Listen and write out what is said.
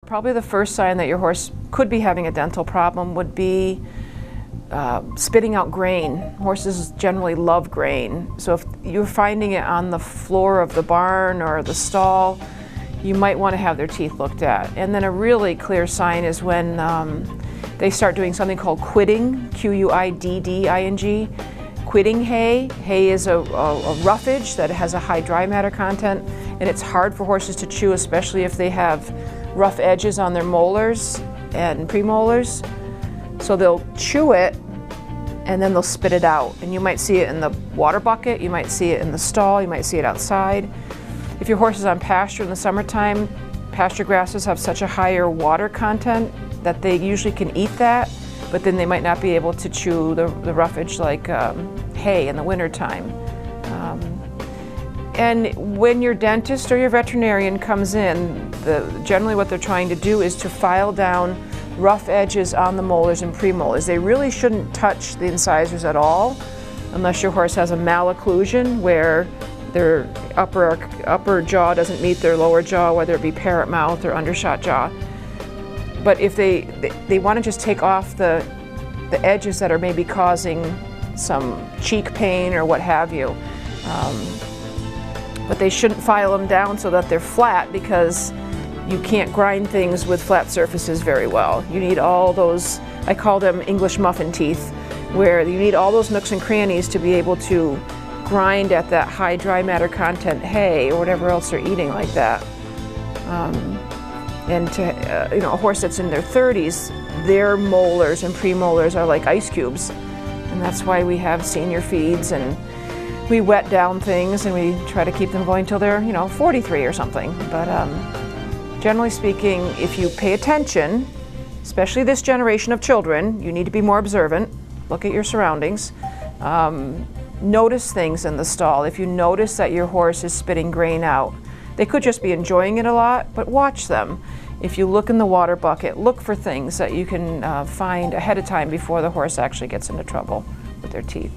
Probably the first sign that your horse could be having a dental problem would be spitting out grain. Horses generally love grain. So if you're finding it on the floor of the barn or the stall, you might want to have their teeth looked at. And then a really clear sign is when they start doing something called quidding, Q-U-I-D-D-I-N-G. Quidding hay. Hay is a roughage that has a high dry matter content, and it's hard for horses to chew, especially if they have rough edges on their molars and premolars. So they'll chew it and then they'll spit it out. And you might see it in the water bucket, you might see it in the stall, you might see it outside. If your horse is on pasture in the summertime, pasture grasses have such a higher water content that they usually can eat that, but then they might not be able to chew the roughage like hay in the wintertime. And when your dentist or your veterinarian comes in, generally what they're trying to do is to file down rough edges on the molars and premolars. They really shouldn't touch the incisors at all unless your horse has a malocclusion where their upper jaw doesn't meet their lower jaw, whether it be parrot mouth or undershot jaw. But if they want to just take off the edges that are maybe causing some cheek pain or what have you. But they shouldn't file them down so that they're flat, because you can't grind things with flat surfaces very well. You need all those, I call them English muffin teeth, where you need all those nooks and crannies to be able to grind at that high dry matter content hay or whatever else they're eating like that. And to, a horse that's in their 30s, their molars and premolars are like ice cubes. And that's why we have senior feeds, and we wet down things and we try to keep them going till they're 43 or something. But generally speaking, if you pay attention, especially this generation of children, you need to be more observant. Look at your surroundings. Notice things in the stall. If you notice that your horse is spitting grain out, they could just be enjoying it a lot, but watch them. If you look in the water bucket, look for things that you can find ahead of time before the horse actually gets into trouble with their teeth.